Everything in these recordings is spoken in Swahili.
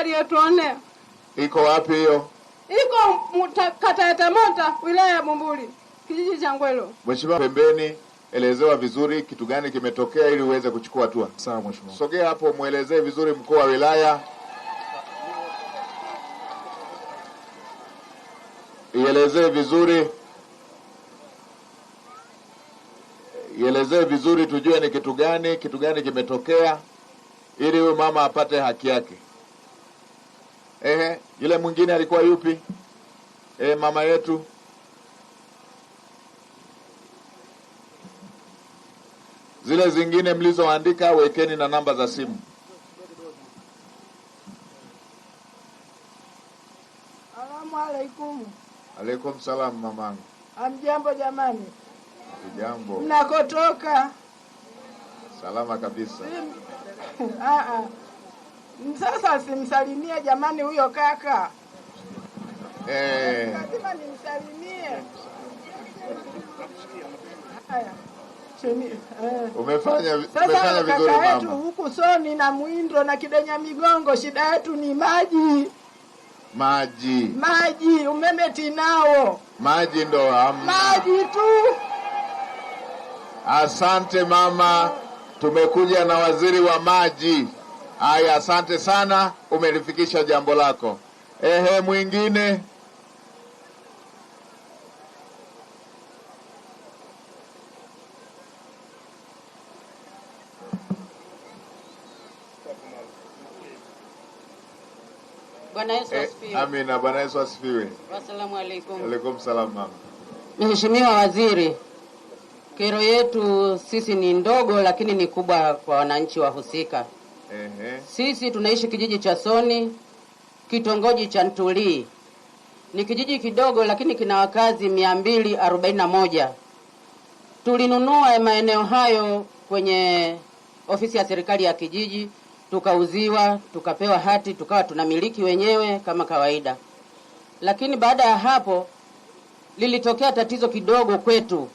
aliyotuonea. Iko wapi hiyo? Iko kata ya Tamota, wilaya ya Bumbuli, kijiji cha Ngwelo. Mheshimiwa, pembeni, elezewa vizuri kitu gani kimetokea ili uweze kuchukua hatua. Sawa mheshimiwa. Sogea hapo muelezee vizuri mkuu wa wilaya. Ielezee vizuri. Ielezee vizuri tujue ni kitu gani kimetokea ili huyu mama apate haki yake. Yule mwingine alikuwa yupi? Mama yetu. Zile zingine mlizoandika wekeni na namba za simu. Asalamu alaykum. Alaykum salam mamangu. Hamjambo jamani? Jambo. Mnakotoka? Salama kabisa. Sasa simsalimie jamani huyo kaka. Lazima nimsalimie. Haya. Umefanya sasa vizuri mama. Kaka yetu huku Soni na Muindo na Kidenya Migongo, shida yetu ni maji. Maji, umeme tinao. Maji ndo hamna. Maji tu. Asante mama, tumekuja na waziri wa maji. Haya, asante sana, umelifikisha jambo lako. Mwingine. Bwana Yesu asifiwe. Amina, Bwana Yesu asifiwe. Asalamu alaykum. Alaykum salam mama. Mheshimiwa Waziri, kero yetu sisi ni ndogo lakini ni kubwa kwa wananchi wahusika. Sisi tunaishi kijiji cha Soni, kitongoji cha Ntuli. Ni kijiji kidogo lakini kina wakazi 241. Tulinunua maeneo hayo kwenye ofisi ya serikali ya kijiji, tukauziwa, tukapewa hati, tukawa tunamiliki wenyewe kama kawaida. Lakini baada ya hapo lilitokea tatizo kidogo kwetu.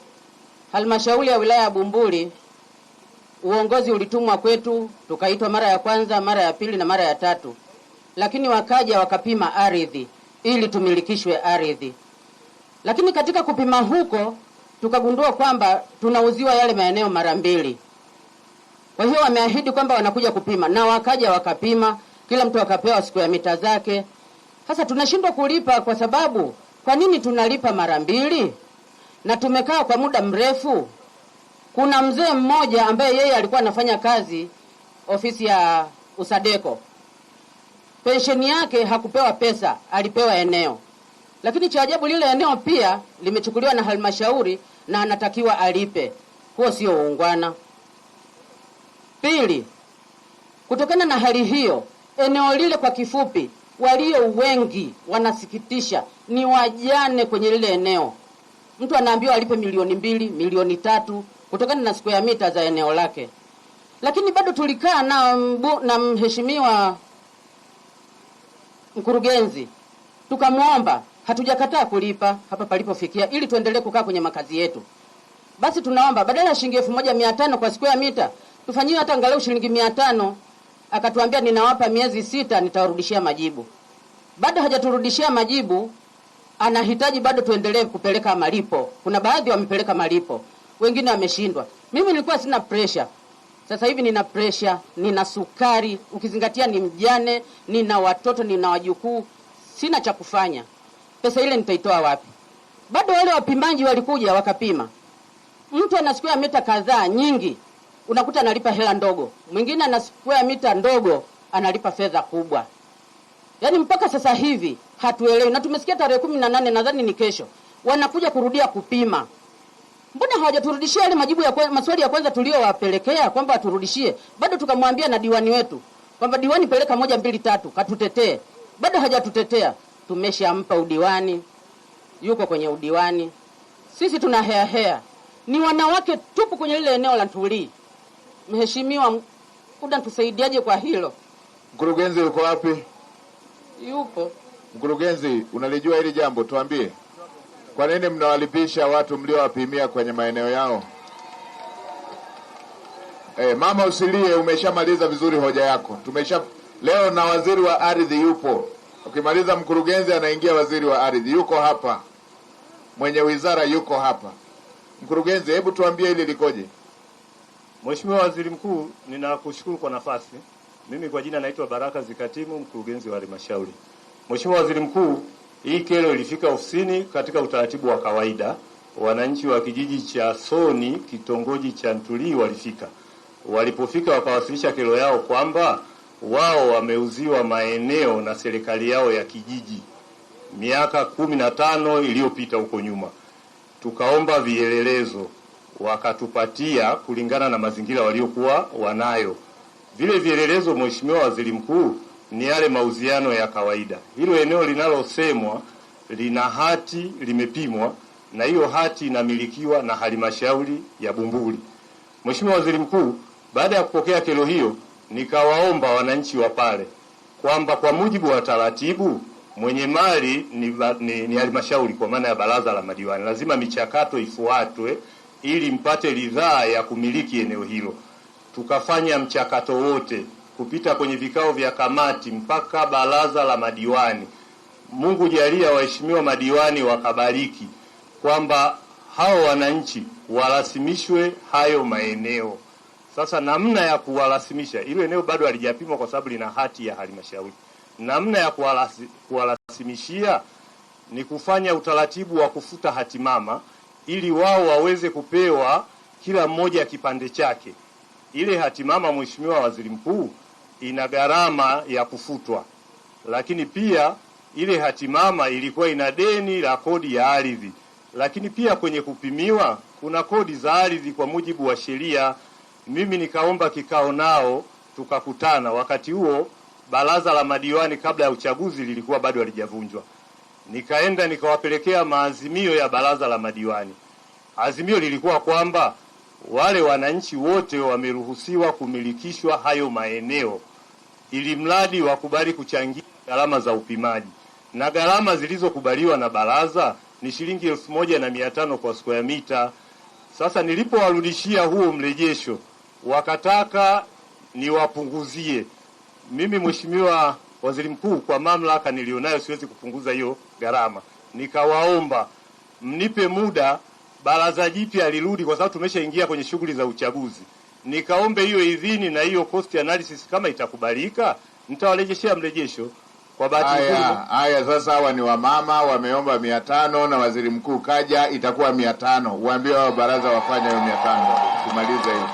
Halmashauri ya wilaya ya Bumbuli, uongozi ulitumwa kwetu, tukaitwa mara ya kwanza, mara ya pili na mara ya tatu. Lakini wakaja wakapima ardhi ili tumilikishwe ardhi. Lakini katika kupima huko tukagundua kwamba tunauziwa yale maeneo mara mbili. Kwa hiyo wameahidi kwamba wanakuja kupima, na wakaja wakapima, kila mtu akapewa siku ya mita zake. Sasa tunashindwa kulipa kwa sababu kwa nini tunalipa mara mbili? Na tumekaa kwa muda mrefu. Kuna mzee mmoja ambaye yeye alikuwa anafanya kazi ofisi ya Usadeko. Pensheni yake hakupewa pesa, alipewa eneo. Lakini cha ajabu lile eneo pia limechukuliwa na halmashauri na anatakiwa alipe. Huo sio uungwana. Pili, kutokana na hali hiyo, eneo lile kwa kifupi, walio wengi wanasikitisha ni wajane kwenye lile eneo. Mtu anaambiwa alipe 2 milioni 3 kutokana na siku ya mita za eneo lake. Lakini bado tulikaa na mheshimiwa mkurugenzi, tukamwomba, hatujakataa kulipa hapa palipofikia ili tuendelee kukaa kwenye makazi yetu. Basi tunaomba badala ya shilingi 1500 kwa siku ya mita, tufanyiwe hata angalau shilingi 500. Akatuambia ninawapa miezi 6 nitawarudishia majibu. Bado hajaturudishia majibu, anahitaji bado tuendelee kupeleka malipo. Kuna baadhi wamepeleka malipo, wengine wameshindwa. Mimi nilikuwa sina pressure. Sasa hivi nina pressure, nina sukari, ukizingatia ni mjane, nina watoto, nina wajukuu, sina cha kufanya. Pesa ile nitaitoa wapi? Bado wale wapimaji walikuja wakapima. Mtu ana square mita kadhaa nyingi, unakuta analipa hela ndogo. Mwingine ana square mita ndogo, analipa fedha kubwa. Yaani mpaka sasa hivi hatuelewi, na tumesikia tarehe 18 nadhani ni kesho wanakuja kurudia kupima. Mbona hawajaturudishia ile majibu ya maswali ya kwanza tuliyowapelekea kwamba waturudishie? Bado tukamwambia na diwani wetu kwamba diwani peleka 1 2 3 katutetee. Bado hajatutetea. Tumeshampa udiwani, yuko kwenye udiwani. Sisi tuna hea. Ni wanawake tupu kwenye ile eneo la Ntuli. Mheshimiwa, tusaidiaje kwa hilo? Mkurugenzi yuko wapi? Yupo. Mkurugenzi, unalijua hili jambo, tuambie. Kwa nini mnawalipisha watu mliowapimia kwenye maeneo yao? Mama usilie, umeshamaliza vizuri hoja yako. Leo na waziri wa ardhi yupo. Ukimaliza mkurugenzi, anaingia waziri wa ardhi, yuko hapa. Mwenye wizara yuko hapa. Mkurugenzi, hebu tuambie hili likoje? Mheshimiwa Waziri Mkuu, ninakushukuru kwa nafasi. Mimi kwa jina naitwa Baraka Zikatimu, mkurugenzi wa halmashauri. Mheshimiwa Waziri Mkuu, hii kero ilifika ofisini katika utaratibu wa kawaida. Wananchi wa kijiji cha Soni, kitongoji cha Ntuli walifika. Walipofika wakawasilisha kero yao kwamba wao wameuziwa maeneo na serikali yao ya kijiji miaka 15 iliyopita huko nyuma. Tukaomba vielelezo, wakatupatia kulingana na mazingira waliokuwa wanayo. Vile vielelezo, Mheshimiwa Waziri Mkuu, ni yale mauziano ya kawaida. Hilo eneo linalosemwa lina hati, limepimwa, na hiyo hati inamilikiwa na halmashauri ya Bumbuli. Mheshimiwa Waziri Mkuu, baada ya kupokea kero hiyo, nikawaomba wananchi wa pale kwamba kwa mujibu wa taratibu mwenye mali ni halmashauri, kwa maana ya baraza la madiwani. Lazima michakato ifuatwe ili mpate ridhaa ya kumiliki eneo hilo. Tukafanya mchakato wote kupita kwenye vikao vya kamati mpaka baraza la madiwani. Mungu jalia waheshimiwa madiwani wakabariki kwamba hao wananchi warasimishwe hayo maeneo. Sasa namna ya kuwarasimisha, ile eneo bado halijapimwa kwa sababu lina hati ya halmashauri. Namna ya kuwarasimishia ni kufanya utaratibu wa kufuta hati mama ili wao waweze kupewa kila mmoja kipande chake. Ile hati mama, Mheshimiwa Waziri Mkuu, ina gharama ya kufutwa. Lakini pia ile hati mama ilikuwa ina deni la kodi ya ardhi. Lakini pia kwenye kupimiwa kuna kodi za ardhi kwa mujibu wa sheria. Mimi nikaomba kikao nao, tukakutana. Wakati huo baraza la madiwani kabla ya uchaguzi lilikuwa bado halijavunjwa. Nikaenda nikawapelekea maazimio ya baraza la madiwani. Azimio lilikuwa kwamba wale wananchi wote wameruhusiwa kumilikishwa hayo maeneo, ili mradi wakubali kuchangia gharama za upimaji. Na gharama zilizokubaliwa na baraza ni shilingi 1500 kwa square mita. Sasa nilipowarudishia huo mrejesho, wakataka niwapunguzie. Mimi Mheshimiwa Waziri Mkuu, kwa mamlaka nilionayo siwezi kupunguza hiyo gharama. Nikawaomba mnipe muda, baraza jipya lirudi kwa sababu tumeshaingia kwenye shughuli za uchaguzi. Nikaombe hiyo idhini na hiyo cost analysis, kama itakubalika nitawarejeshea mrejesho. Kwa bahati nzuri haya sasa hawa ni wamama wameomba 500 na Waziri Mkuu kaja, itakuwa 500. Uambie wao baraza wafanye hiyo 500 kumaliza hiyo.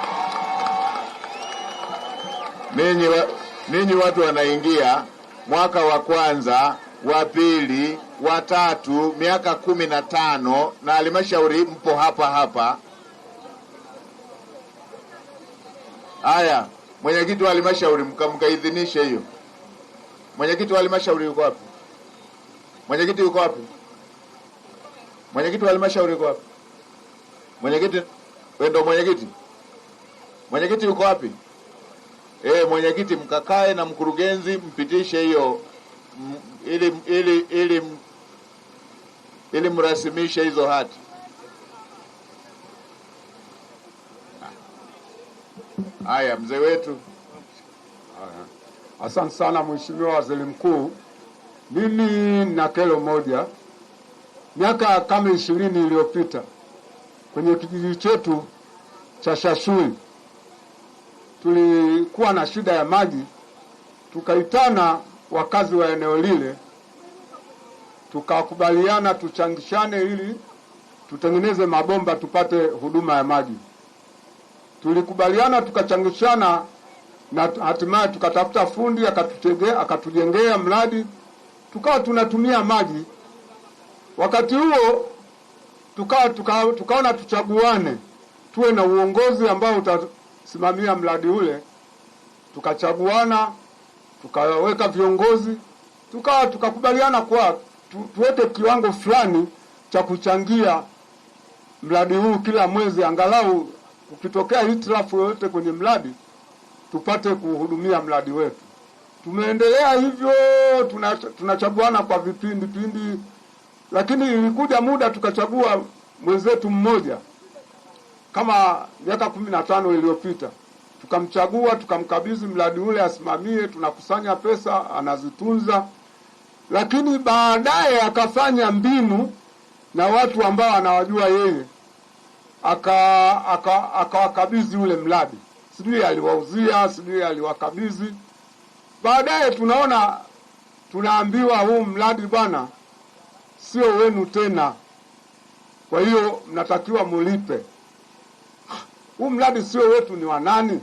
Ninyi watu wanaingia mwaka wa kwanza, wa pili, wa tatu, miaka 15 na halmashauri mpo hapa hapa. Haya, mwenyekiti wa halmashauri mkaidhinishe hiyo. Mwenyekiti wa halmashauri yuko wapi? Mwenyekiti yuko wapi? Mwenyekiti wa halmashauri yuko wapi? Mwenyekiti, wewe ndio mwenyekiti? Mwenyekiti yuko wapi? Mwenyekiti mkakae na mkurugenzi mpitishe hiyo ili mrasimishe hizo hati. Haya, mzee wetu. Asante sana Mheshimiwa Waziri Mkuu. Mimi na kero moja. Miaka kama 20 iliyopita kwenye kijiji chetu cha Shashui tulikuwa na shida ya maji. Tukaitana wakazi wa eneo lile, tukakubaliana tuchangishane ili tutengeneze mabomba tupate huduma ya maji. Tulikubaliana tukachangishana na hatimaye tukatafuta fundi akatujengea mradi, tukawa tunatumia maji. Wakati huo tukaona tuchaguane, tuwe na uongozi ambao utasimamia mradi ule. Tukachaguana, tukaweka viongozi, tukakubaliana kwa tuweke kiwango fulani cha kuchangia mradi huu kila mwezi, angalau ukitokea hitilafu yoyote kwenye mradi tupate kuhudumia mradi wetu. Tumeendelea hivyo, tunachaguana kwa vipindi, lakini ilikuja muda tukachagua mwenzetu mmoja kama miaka 15 iliyopita. tukamchagua, tukamkabidhi mradi ule asimamie, tunakusanya pesa, anazitunza. Lakini baadaye akafanya mbinu na watu ambao anawajua yeye, akawakabidhi ule mradi, sijui aliwauzia, sijui aliwakabidhi. Baadaye tunaambiwa huu mradi bwana sio wenu tena, kwa hiyo mnatakiwa mulipe. Huu mradi sio wetu, ni wa nani?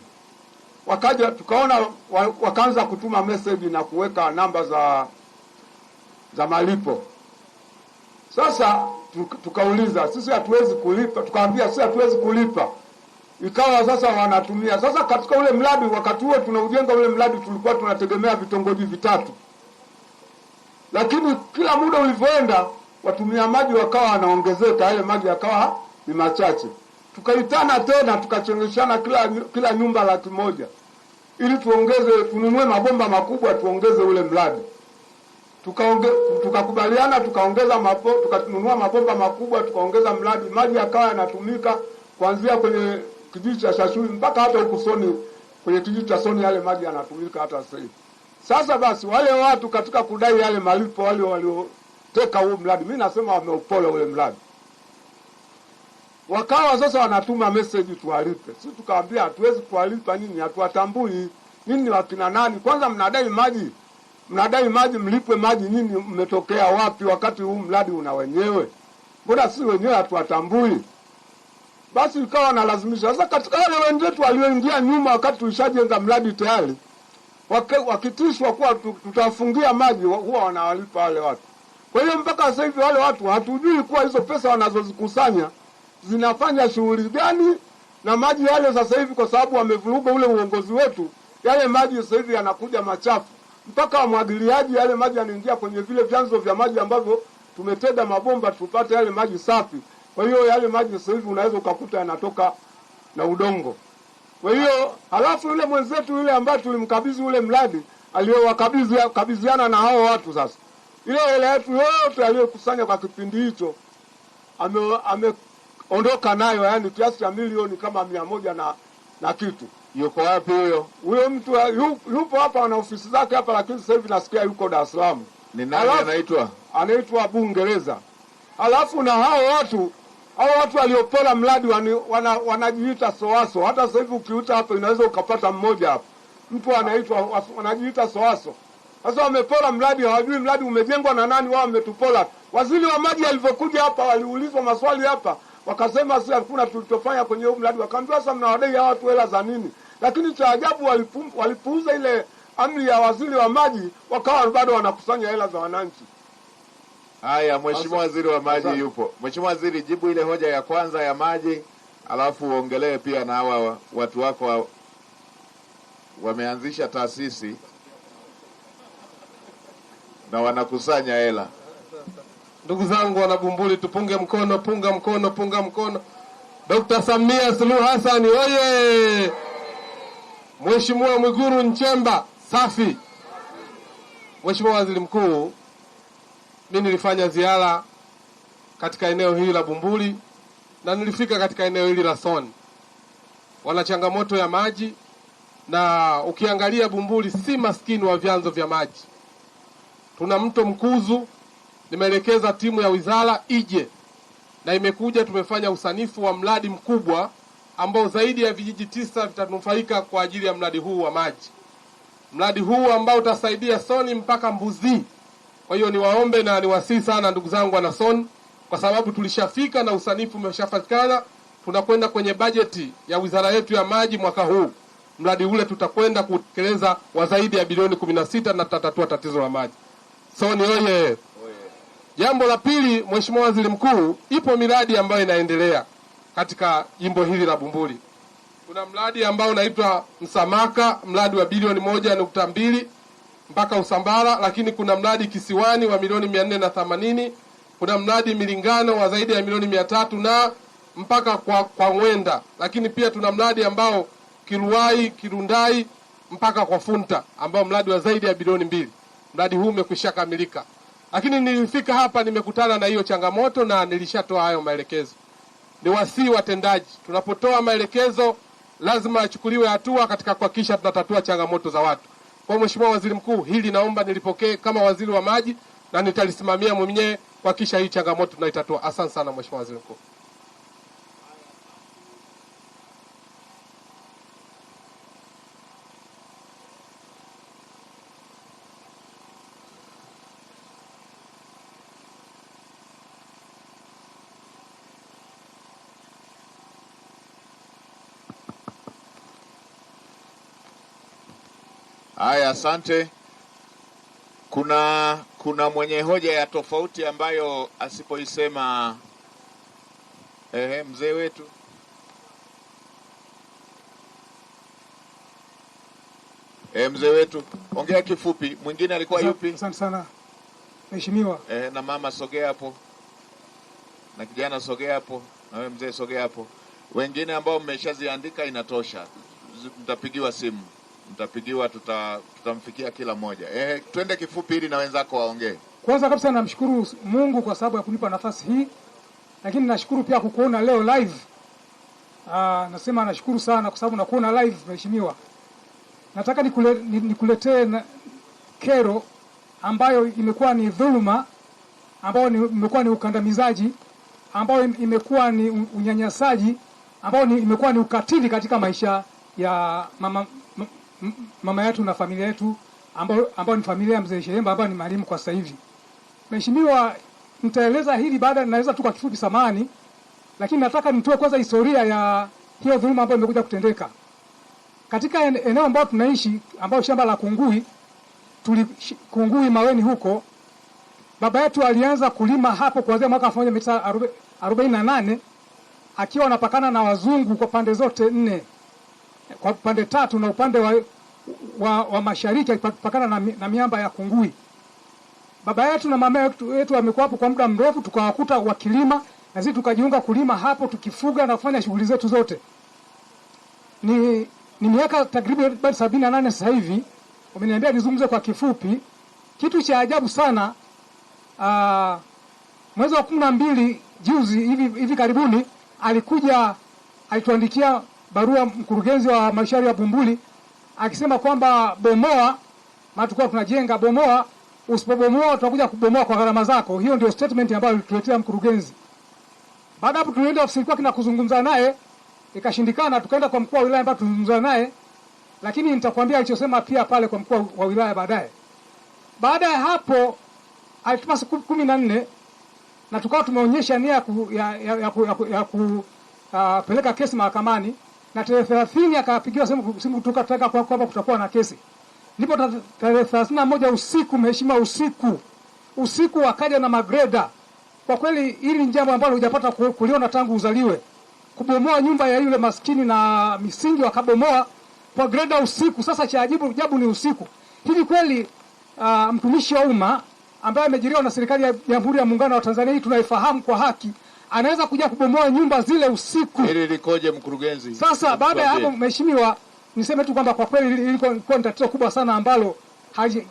Wakaja tukaona wakaanza kutuma message na kuweka namba za malipo. Sasa tukauliza, sisi hatuwezi kulipa, tukaambia sisi hatuwezi kulipa. Ikawa sasa wanatumia. Sasa katika ule mradi, wakati huo tunaujenga ule mradi, tulikuwa tunategemea vitongoji 3. Lakini kila muda ulivyoenda, watumia maji wakawa wanaongezeka, yale maji yakawa ni machache. Tukaitana tena, tukachengeshana kila nyumba 100,000 ili tununue mabomba makubwa tuongeze ule mradi. Tukakubaliana, tukanunua mabomba makubwa, tukaongeza mradi, maji yakawa yanatumika kuanzia kwenye kijiji cha Shashui mpaka hata huko Soni, kwenye kijiji cha Soni yale maji yanatumika hata sasa hivi. Sasa basi wale watu katika kudai yale malipo, wale walioteka huu mradi, mimi nasema wameupola ule mradi. Wakawa sasa wanatuma message tuwalipe. Sisi tukaambia hatuwezi kuwalipa nyinyi, hatuwatambui. Nyinyi wakina nani? Kwanza mnadai maji, mlipwe maji, nyinyi mmetokea wapi wakati huu mradi una wenyewe? Mbona sisi wenyewe hatuwatambui? Basi ikawa nalazimisha. Sasa katika wale wenzetu walioingia nyuma wakati tulishajenga mradi tayari, wakitishwa kuwa tutafungia maji, huwa wanawalipa wale watu. Kwa hiyo mpaka sasa hivi wale watu hatujui kuwa hizo pesa wanazozikusanya zinafanya shughuli gani na maji yale. Sasa hivi kwa sababu wamevuruga ule uongozi wetu, yale maji sasa hivi yanakuja machafu, mpaka wamwagiliaji yale maji yanaingia kwenye vile vyanzo vya maji ambavyo tumetega mabomba tupate yale maji safi. Kwa hiyo yale maji sasa hivi unaweza ukakuta yanatoka na udongo. Kwa hiyo halafu yule mwenzetu yule ambaye tulimkabidhi ule mradi, aliyowakabidhiana na hao watu, sasa ile hela yetu yote aliyokusanya kwa kipindi hicho ameondoka nayo, yani kiasi cha milioni kama 100 na kitu. Yuko wapi huyo? Huyo mtu yupo hapa na ofisi zake hapa, lakini sasa hivi nasikia yuko Dar es Salaam. Ni nani anaitwa? Anaitwa Bungereza. Halafu na hao watu waliopola mradi wanajiita Sowaso. Hata sasa hivi ukiuta hapa inaweza ukapata mmoja hapa. Mtu anaitwa wanajiita Sowaso. Sasa wamepola mradi, hawajui mradi umejengwa na nani, wao wametupola. Waziri wa maji alivyokuja hapa, waliulizwa maswali hapa, wakasema sisi hakuna tulichofanya kwenye huu mradi. Wakaambia sasa mnawadai hawa watu hela za nini? Lakini cha ajabu walipuuza ile amri ya waziri wa maji, wakawa bado wanakusanya hela za wananchi. Haya, Mheshimiwa Waziri wa Maji yupo. Mheshimiwa Waziri, jibu ile hoja ya kwanza ya maji, alafu uongelee pia na hawa watu wako wameanzisha taasisi na wanakusanya hela. Ndugu zangu wana Bumbuli, tupunge mkono, punga mkono. Dr. Samia Suluhu Hassan oye! Mheshimiwa Mwigulu Nchemba safi! Mheshimiwa Waziri Mkuu, mimi nilifanya ziara katika eneo hili la Bumbuli na nilifika katika eneo hili la Soni. Wana changamoto ya maji, na ukiangalia Bumbuli si maskini wa vyanzo vya maji. Tuna mto Mkuzu, nimeelekeza timu ya wizara ije na imekuja, tumefanya usanifu wa mradi mkubwa ambao zaidi ya vijiji 9 vitanufaika kwa ajili ya mradi huu wa maji. Mradi huu ambao utasaidia Soni mpaka Mbuzi. Kwa hiyo niwaombe na niwasihi sana ndugu zangu wana Soni, kwa sababu tulishafika na usanifu umeshapatikana. Tunakwenda kwenye bajeti ya wizara yetu ya maji mwaka huu. Mradi ule tutakwenda kutekeleza wa zaidi ya bilioni 16 na tutatatua tatizo la maji. Soni oye! Jambo la pili, Mheshimiwa Waziri Mkuu, ipo miradi ambayo inaendelea katika jimbo hili la Bumbuli. Kuna mradi ambao unaitwa Msamaka, mradi wa bilioni 1.2 mpaka Usambara, lakini kuna mradi Kisiwani wa milioni 480, kuna mradi Milingano wa zaidi ya milioni 300 na mpaka kwa Mwenda, lakini pia tuna mradi ambao Kiruai, Kirundai mpaka kwa Funta ambao mradi wa zaidi ya bilioni 2. Mradi huu umekwisha kamilika. Lakini nilifika hapa nimekutana na hiyo changamoto na nilishatoa hayo maelekezo. Ni wasii watendaji, tunapotoa maelekezo lazima achukuliwe hatua katika kuhakikisha tunatatua changamoto za watu. Kwa Mheshimiwa Waziri Mkuu, hili naomba nilipokee kama waziri wa maji na nitalisimamia mwenyewe kuhakikisha hii changamoto tunaitatua. Asante sana Mheshimiwa Waziri Mkuu. Haya, asante. Kuna mwenye hoja ya tofauti ambayo asipoisema mzee wetu. Mzee wetu, ongea kifupi. Mwingine alikuwa yupi? Asante sana Mheshimiwa. Na mama sogea hapo. Na kijana sogea hapo. Na wewe mzee sogea hapo. Wengine ambao mmeshaziandika inatosha. Mtapigiwa simu. Mtapigiwa, tutamfikia kila mmoja. Twende kifupi ili na wenzako waongee. Kwanza kabisa namshukuru Mungu kwa sababu ya kunipa nafasi hii. Lakini nashukuru pia kukuona leo live. Nasema nashukuru sana kwa sababu nakuona live Mheshimiwa. Nataka nikuletee kero ambayo imekuwa ni dhuluma, ambayo imekuwa ni ukandamizaji, ambayo imekuwa ni unyanyasaji, ambayo imekuwa ni ukatili katika maisha ya mama yetu na familia yetu, ambayo ni familia ya Mzee Shiremba, ambayo ni mwalimu kwa sasa hivi. Mheshimiwa, nitaeleza hili baada, naweza tu kwa kifupi samani, lakini nataka nitoe kwanza historia ya hiyo dhuluma ambayo imekuja kutendeka. Katika eneo ambalo tunaishi, ambao shamba la Kungui, Kungui Maweni huko, baba yetu alianza kulima hapo kuanzia mwaka 1948 akiwa anapakana na wazungu kwa pande zote nne. Kwa pande tatu na upande wa mashariki alipakana na miamba ya Kungui. Baba yetu na mama yetu wamekuwa hapo kwa muda mrefu, tukawakuta wakilima na sisi tukajiunga kulima hapo, tukifuga na kufanya shughuli zetu zote. Ni miaka takriban 78 sasa hivi. Wameniambia nizungumze kwa kifupi. Kitu cha ajabu sana, mwezi wa 12 juzi hivi karibuni alituandikia barua mkurugenzi wa halmashauri ya Bumbuli akisema kwamba bomoa, tulikuwa tunajenga, bomoa, usipobomoa tutakuja kubomoa kwa gharama zako. Hiyo ndio statement ambayo alituletea mkurugenzi. Baada hapo tulienda ofisi kwake na kuzungumza naye, ikashindikana, tukaenda kwa mkuu wa wilaya ambaye tulizungumza naye, lakini nitakwambia alichosema pia pale kwa mkuu wa wilaya baadaye. Baada ya hapo alitupa siku 14 na tukawa tumeonyesha nia ya kupeleka kesi mahakamani, na tarehe 30 akapigiwa simu tukataka kwamba kutakuwa na kesi. Ndipo tarehe 31 usiku, Mheshimiwa, usiku akaja na magreda. Kwa kweli hili ni jambo ambalo hujapata kuliona tangu uzaliwe. Kubomoa nyumba ya yule maskini na misingi wakabomoa kwa greda usiku. Sasa cha ajabu ni usiku. Hivi kweli mtumishi wa umma ambaye amejiriwa na serikali ya Jamhuri ya Muungano wa Tanzania, hii tunaifahamu kwa haki, anaweza kuja kubomoa nyumba zile usiku? Hili likoje mkurugenzi? Sasa baada ya hapo, Mheshimiwa, niseme tu kwamba kwa kweli ilikuwa ni tatizo kubwa sana ambalo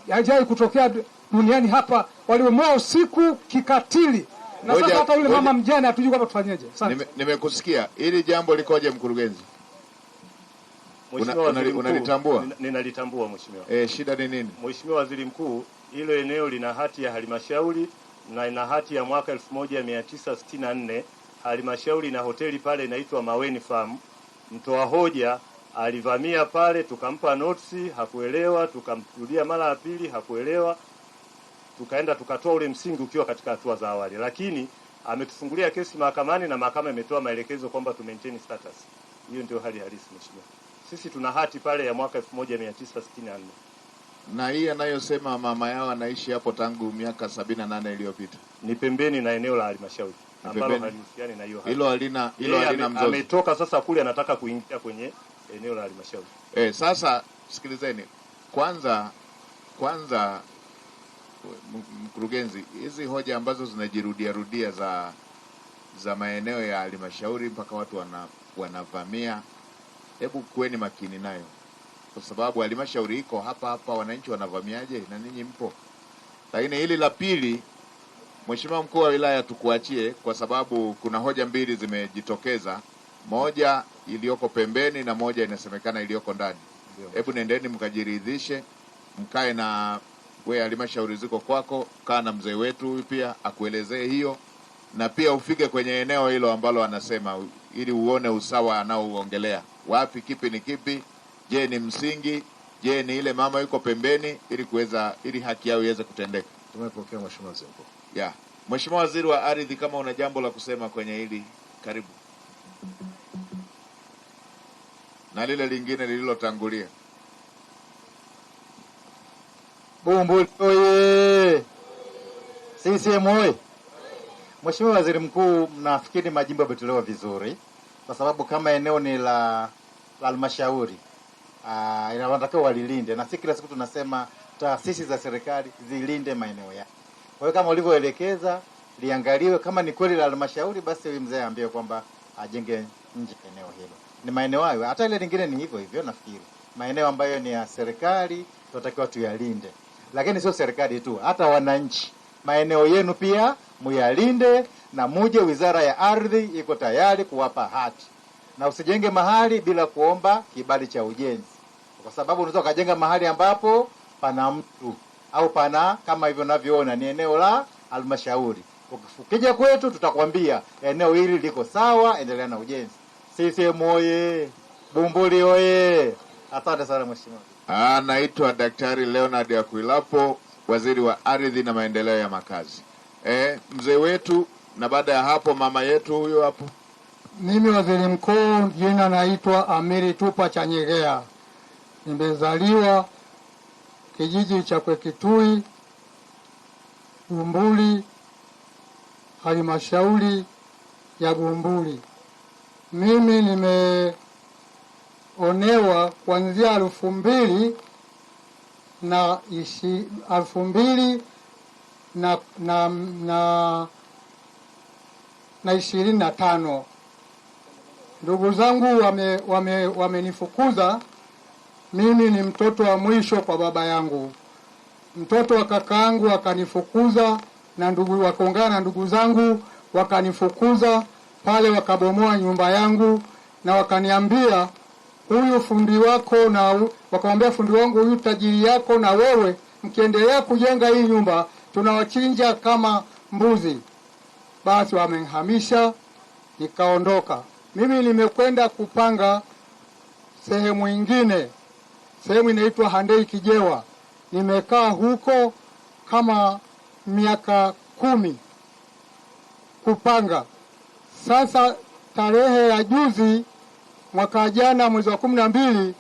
hajawahi kutokea duniani hapa. Walibomoa usiku kikatili. Na sasa hata yule mama mjane hatujui kwamba tufanyeje. Nimekusikia. Hili jambo likoje mkurugenzi? Unalitambua? Ninalitambua Mheshimiwa. Shida ni nini? Mheshimiwa Waziri Mkuu, hilo eneo lina hati ya halmashauri na ina hati ya mwaka 1964. Halmashauri na hoteli pale inaitwa Maweni Farm. Mtoa hoja alivamia pale, tukampa notice, hakuelewa, tukamrudia mara ya pili, hakuelewa. Tukaenda tukatoa ule msingi ukiwa katika hatua za awali, lakini ametufungulia kesi mahakamani na mahakama imetoa maelekezo kwamba tu maintain status. Hiyo ndio hali halisi Mheshimiwa. Sisi tuna hati pale ya mwaka 1964. Na hii anayosema mama yao anaishi hapo tangu miaka 78 iliyopita. Ni pembeni na eneo la halmashauri ambalo halihusiani na hiyo hati. Hilo halina mzozo. Ametoka sasa kule anataka kuingia kwenye eneo la halmashauri. Sasa sikilizeni. Kwanza mkurugenzi, hizi hoja ambazo zinajirudia za maeneo ya halmashauri mpaka watu wanavamia, hebu kuweni makini nayo, kwa sababu halmashauri iko hapa, wananchi wanavamiaje na ninyi mpo. Lakini hili la pili, Mheshimiwa mkuu wa wilaya, tukuachie kwa sababu kuna hoja mbili zimejitokeza moja iliyoko pembeni na moja inasemekana iliyoko ndani. Hebu nendeni mkajiridhishe, mkae na wewe halmashauri ziko kwako, kaa na mzee wetu huyu pia akuelezee hiyo, na pia ufike kwenye eneo hilo ambalo anasema, ili uone usawa anaouongelea. Wapi kipi ni kipi? Je, ni msingi? Je, ni ile mama yuko pembeni, ili haki yao iweze kutendeka. Tumepokea Mheshimiwa Waziri Mkuu. Yeah. Mheshimiwa Waziri wa Ardhi, kama una jambo la kusema kwenye hili, karibu. Na lile lingine lililotangulia. Bumbuli oye! CCM oye! Mheshimiwa Waziri Mkuu, nafikiri majimbo yametolewa vizuri, kwa sababu kama eneo ni la halmashauri inatakiwa walilinde, na si kila siku tunasema taasisi za serikali zilinde maeneo yake. Kwa hiyo kama ulivyoelekeza, liangaliwe kama ni kweli la halmashauri, basi huyu mzee aambie kwamba ajenge nje eneo hilo. Ni maeneo hayo, hata ile lingine ni hivyo hivyo. Nafikiri maeneo ambayo ni ya serikali tunatakiwa tuyalinde, lakini sio serikali tu, hata wananchi, maeneo yenu pia muyalinde, na muje Wizara ya Ardhi iko tayari kuwapa hati, na usijenge mahali bila kuomba kibali cha ujenzi, kwa sababu unaweza kujenga mahali ambapo pana mtu au pana kama hivyo unavyoona ni eneo la halmashauri. Ukija kwetu tutakwambia eneo hili liko sawa, endelea na ujenzi. CCM oye! Bumbuli oye! Asante sana mheshimiwa. Naitwa Daktari Leonard Akwilapo, Waziri wa Ardhi na Maendeleo ya Makazi. Mzee wetu, na baada ya hapo mama yetu huyo hapo. Mimi Waziri Mkuu, jina naitwa Amiri Tupa Chanyegea. Nimezaliwa kijiji cha Kwekitui, Bumbuli, halmashauri ya Bumbuli. Mimi nimeonewa kuanzia 2025. Ndugu zangu wamenifukuza. Mimi ni mtoto wa mwisho kwa baba yangu. Mtoto wa kakaangu akanifukuza, na ndugu wakaungana na ndugu zangu wakanifukuza pale, wakabomoa nyumba yangu na wakaniambia, huyu fundi wako, na wakamwambia fundi wangu, huyu tajiri yako na wewe mkiendelea kujenga hii nyumba tunawachinja kama mbuzi. Basi wamenihamisha, nikaondoka. Mimi nimekwenda kupanga sehemu nyingine, sehemu inaitwa Handei Kijewa. Nimekaa huko kama miaka 10 kupanga. Sasa tarehe ya juzi mwaka jana mwezi wa 12,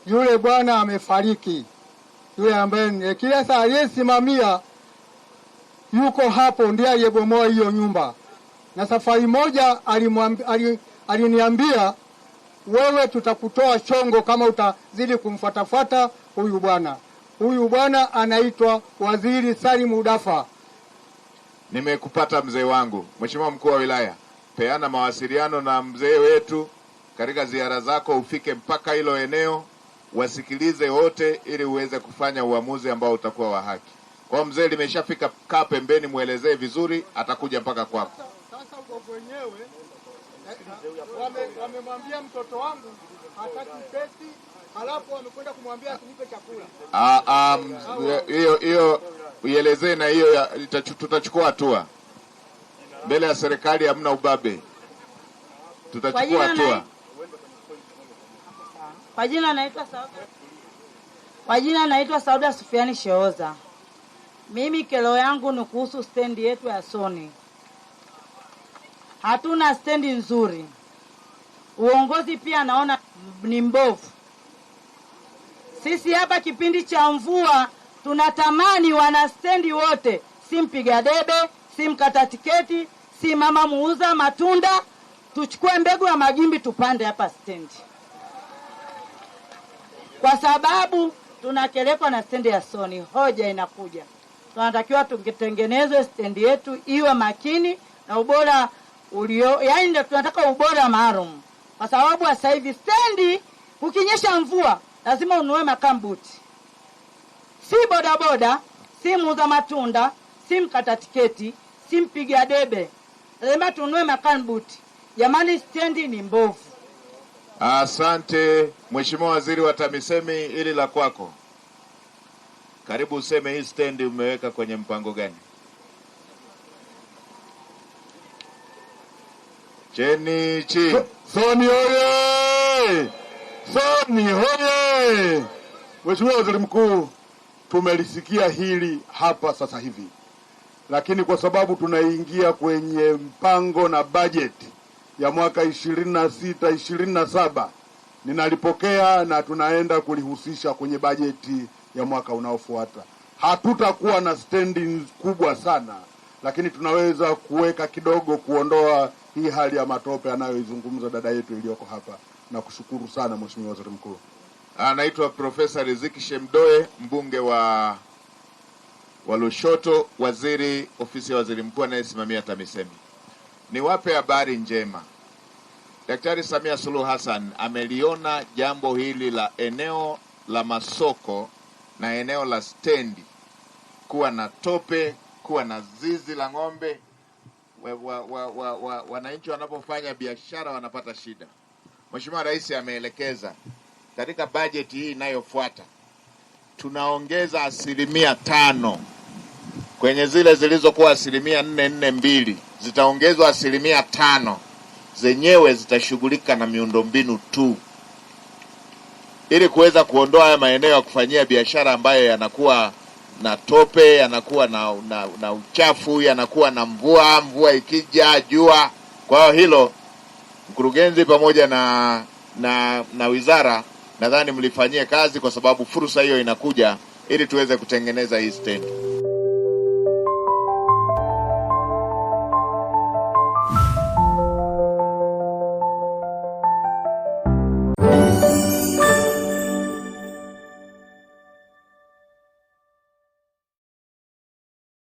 yule bwana amefariki. Yule ambaye kila saa aliyesimamia yuko hapo, ndiye aliyebomoa hiyo nyumba. Na safari moja aliniambia, wewe tutakutoa chongo kama utazidi kumfuatafuata huyu bwana. Huyu bwana anaitwa Waziri Salim Udafa. Nimekupata mzee wangu. Mheshimiwa Mkuu wa Wilaya, peana mawasiliano na mzee wetu katika ziara zako, ufike mpaka hilo eneo, wasikilize wote ili uweze kufanya uamuzi ambao utakuwa wa haki. Kwa mzee limeshafika, kaa pembeni, muelezee vizuri, atakuja mpaka kwako. Sasa uko wenyewe wamemwambia mtoto wangu hataki pesi, halafu wamekwenda kumwambia asinipe chakula. Hiyo uielezee, na hiyo tutachukua hatua mbele ya serikali. Hamna ubabe, tutachukua hatua. Kwa jina naitwa Sauda Sufiani Sheoza. Mimi kero yangu ni kuhusu stendi yetu ya Soni. Hatuna stendi nzuri. Uongozi pia naona ni mbovu. Sisi hapa kipindi cha mvua tunatamani wana stendi wote, si mpiga debe, si mkata tiketi, si mama muuza matunda, tuchukue mbegu ya magimbi tupande hapa stendi. Kwa sababu tunakelekwa na stendi ya Soni. Hoja inakuja, tunatakiwa tungetengenezwe stendi yetu iwe makini na ubora yaani tunataka ubora maalum. Kwa sababu sasa hivi stendi ukinyesha mvua lazima ununue makambuti. Si bodaboda, si muuza matunda, si mkata tiketi, si mpiga debe. Lazima tununue makambuti. Jamani, stendi ni mbovu. Asante Mheshimiwa Waziri wa TAMISEMI, ili la kwako. Karibu useme hii stendi umeweka kwenye mpango gani? Chenichi. Soni oye! Soni oye! Mheshimiwa Waziri Mkuu, tumelisikia hili hapa sasa hivi, lakini kwa sababu tunaingia kwenye mpango na bajeti ya mwaka 26-27 ninalipokea na tunaenda kulihusisha kwenye bajeti ya mwaka unaofuata. Hatutakuwa na stendi kubwa sana, lakini tunaweza kuweka kidogo kuondoa hii hali ya matope anayoizungumza dada yetu iliyoko hapa. Na kushukuru sana Mheshimiwa Waziri Mkuu. Anaitwa Profesa Riziki Shemdoe, mbunge wa Lushoto, waziri ofisi ya Waziri Mkuu anayesimamia TAMISEMI. Niwape habari njema. Daktari Samia Suluhu Hassan ameliona jambo hili la eneo la masoko na eneo la stendi kuwa na tope, kuwa na zizi la ng'ombe. Wananchi wanapofanya biashara wanapata shida. Mheshimiwa Rais ameelekeza katika bajeti hii inayofuata tunaongeza 5% kwenye zile zilizokuwa 442, zitaongezwa 5%. Zenyewe zitashughulika na miundombinu tu, ili kuweza kuondoa haya maeneo ya kufanyia biashara ambayo yanakuwa na tope, yanakuwa na uchafu, yanakuwa na mvua ikija, jua. Kwa hiyo hilo mkurugenzi pamoja na wizara nadhani mlifanyie kazi, kwa sababu fursa hiyo inakuja ili tuweze kutengeneza hii stendi.